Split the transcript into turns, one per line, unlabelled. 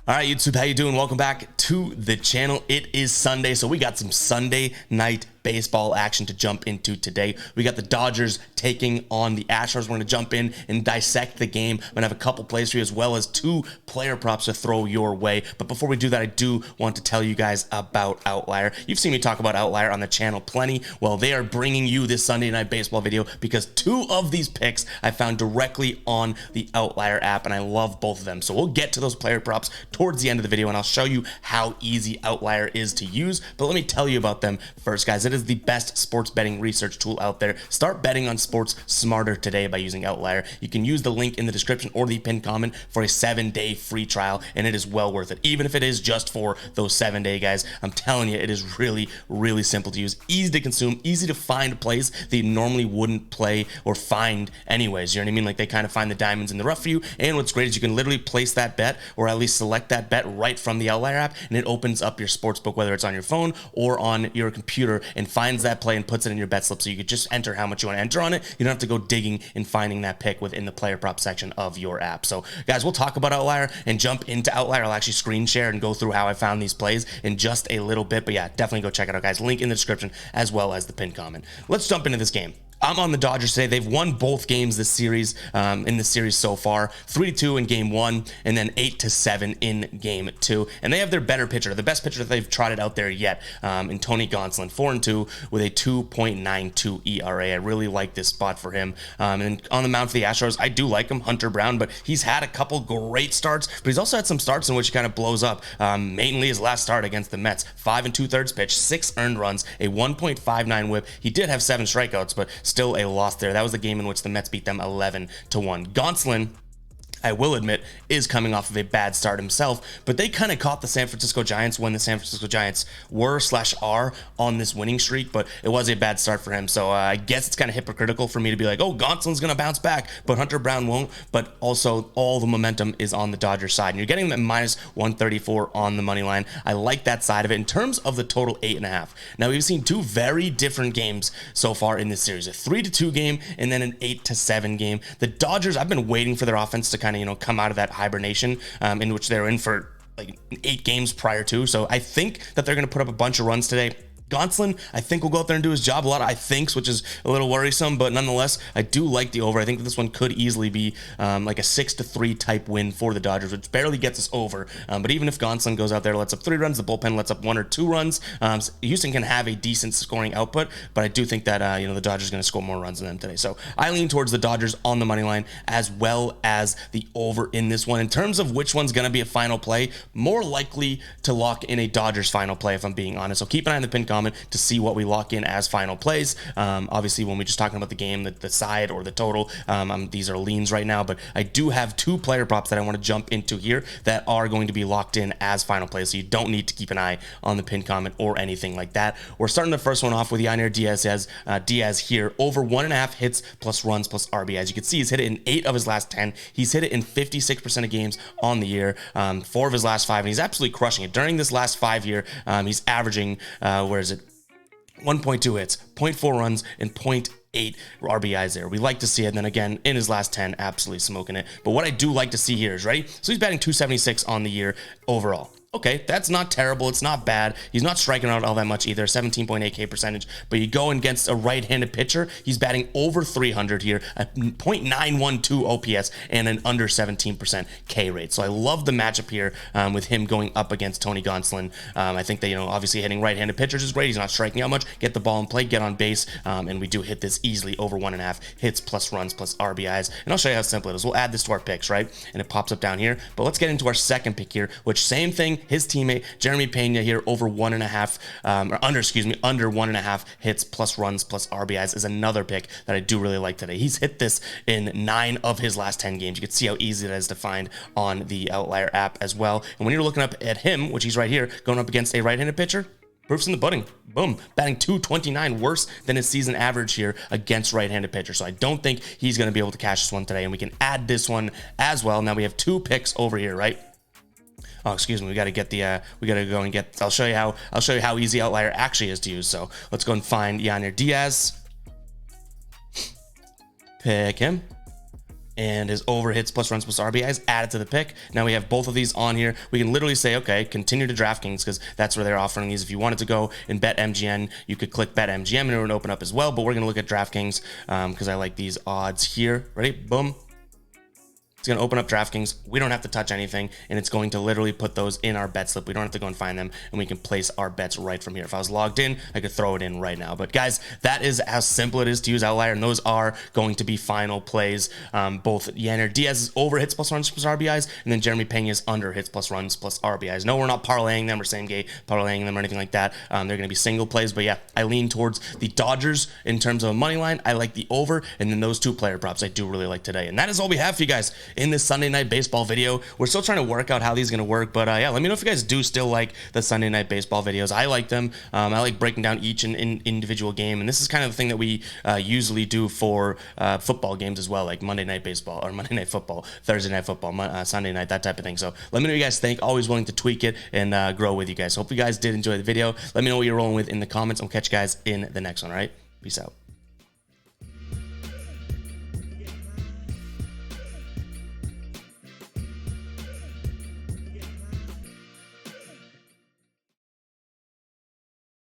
All right, YouTube, how you doing? Welcome back to the channel. It is Sunday, so we got some Sunday night baseball action to jump into today. We got the Dodgers taking on the Astros. We're going to jump in and dissect the game. I'm going to have a couple plays for you as well as 2 player props to throw your way. But before we do that, I do want to tell you guys about Outlier. You've seen me talk about Outlier on the channel plenty. Well, they are bringing you this Sunday night baseball video because 2 of these picks I found directly on the Outlier app, and I love both of them. So we'll get to those player props towards the end of the video, and I'll show you how easy Outlier is to use. But let me tell you about them first, guys. It is the best sports betting research tool out there. Start betting on sports smarter today by using Outlier. You can use the link in the description or the pinned comment for a 7-day free trial, and it is well worth it. Even if it is just for those 7-day, guys, I'm telling you, it is really, really simple to use, easy to consume, easy to find plays that you normally wouldn't play or find anyways. You know what I mean? Like, they kind of find the diamonds in the rough for you, and what's great is you can literally place that bet or at least select that bet right from the Outlier app, and it opens up your sportsbook, whether it's on your phone or on your computer, and finds that play and puts it in your bet slip, so you could just enter how much you want to enter on it. You don't have to go digging and finding that pick within the player prop section of your app. So guys, we'll talk about Outlier and jump into Outlier. I'll actually screen share and go through how I found these plays in just a little bit, but yeah, definitely go check it out, guys. Link in the description as well as the pinned comment. Let's jump into this game. I'm on the Dodgers today. They've won both games this series, in the series so far. 3-2 in game 1, and then 8-7 in game 2. And they have their better pitcher, the best pitcher that they've trotted out there yet, in Tony Gonsolin, 4-2 with a 2.92 ERA. I really like this spot for him. And on the mound for the Astros, I do like him, Hunter Brown, but he's had a couple great starts, but he's also had some starts in which he kind of blows up. Mainly his last start against the Mets, 5 2/3 pitch, 6 earned runs, a 1.59 whip. He did have 7 strikeouts, but still a loss there. That was the game in which the Mets beat them 11-1. Gonsolin, I will admit, is coming off of a bad start himself, but they kind of caught the San Francisco Giants when the San Francisco Giants were/are on this winning streak, but it was a bad start for him. So I guess it's kind of hypocritical for me to be like, oh, Gonsolin's going to bounce back, but Hunter Brown won't. But also, all the momentum is on the Dodgers side, and you're getting them at -134 on the money line. I like that side of it. In terms of the total 8.5, now we've seen 2 very different games so far in this series, a 3-2 game and then an 8-7 game. The Dodgers, I've been waiting for their offense to kind of, come out of that hibernation in which they're in for like 8 games prior to. So I think that they're going to put up a bunch of runs today. Gonsolin, I think, will go out there and do his job. A lot of I thinks, which is a little worrisome, but nonetheless, I do like the over. I think that this one could easily be like a 6-3 type win for the Dodgers, which barely gets us over. But even if Gonsolin goes out there, lets up 3 runs, the bullpen lets up 1 or 2 runs, Houston can have a decent scoring output, but I do think that the Dodgers are going to score more runs than them today. So I lean towards the Dodgers on the money line as well as the over in this one. In terms of which one's going to be a final play, more likely to lock in a Dodgers final play, if I'm being honest. So keep an eye on the pinned comment to see what we lock in as final plays. Obviously, when we're just talking about the game, the side or the total, these are leans right now, but I do have 2 player props that I want to jump into here that are going to be locked in as final plays, so you don't need to keep an eye on the pinned comment or anything like that. We're starting the first one off with Yainer Diaz here, over 1.5 hits plus runs plus RBIs. You can see he's hit it in 8 of his last 10. He's hit it in 56% of games on the year, 4 of his last 5, and he's absolutely crushing it. During this last 5 year, he's averaging, 1.2 hits, 0.4 runs, and 0.8 RBIs there. We like to see it. And then again, in his last 10, absolutely smoking it. But what I do like to see here is, ready? So he's batting .276 on the year overall. Okay, that's not terrible. It's not bad. He's not striking out all that much either, 17.8K percentage. But you go against a right-handed pitcher, he's batting over 300 here, a .912 OPS, and an under 17% K rate. So I love the matchup here with him going up against Tony Gonsolin. I think that, obviously hitting right-handed pitchers is great. He's not striking out much. Get the ball in play, get on base, and we do hit this easily over 1.5 hits plus runs plus RBIs. And I'll show you how simple it is. We'll add this to our picks, right? And it pops up down here. But let's get into our second pick here, which same thing. His teammate Jeremy Pena here over 1.5 under 1.5 hits plus runs plus RBIs is another pick that I do really like today. He's hit this in 9 of his last 10 games. You can see how easy it is to find on the Outlier app as well. And when you're looking up at him, which he's right here, going up against a right-handed pitcher, proof's in the pudding. Boom. Batting .229, worse than his season average here against right-handed pitchers. So I don't think he's going to be able to cash this one today. And we can add this one as well. Now we have 2 picks over here, right? Oh, excuse me. We got to get the. We got to go and get. I'll show you how easy Outlier actually is to use. So let's go and find Yainer Diaz. Pick him. and his over hits plus runs plus RBIs added to the pick. Now we have both of these on here. We can literally say, okay, continue to DraftKings because that's where they're offering these. If you wanted to go and bet MGM, you could click bet MGM and it would open up as well. But we're going to look at DraftKings because I like these odds here. Ready? Boom. It's going to open up DraftKings. We don't have to touch anything, and it's going to literally put those in our bet slip. We don't have to go and find them, and we can place our bets right from here. If I was logged in, I could throw it in right now. But guys, that is how simple it is to use Outlier, and those are going to be final plays. Both Yanner Diaz's over hits plus runs plus RBIs, and then Jeremy Pena's under hits plus runs plus RBIs. No, we're not parlaying them or same game parlaying them or anything like that. They're going to be single plays, but yeah, I lean towards the Dodgers in terms of a money line. I like the over, and then those two player props I do really like today. And that is all we have for you guys in this Sunday Night Baseball video. We're still trying to work out how these are going to work, but yeah, let me know if you guys do still like the Sunday Night Baseball videos. I like them. I like breaking down each individual game, and this is kind of the thing that we usually do for football games as well, like Monday Night Baseball or Monday Night Football, Thursday Night Football, Sunday Night, that type of thing. So let me know what you guys think. Always willing to tweak it and grow with you guys. Hope you guys did enjoy the video. Let me know what you're rolling with in the comments. I'll catch you guys in the next one, all right? Peace out.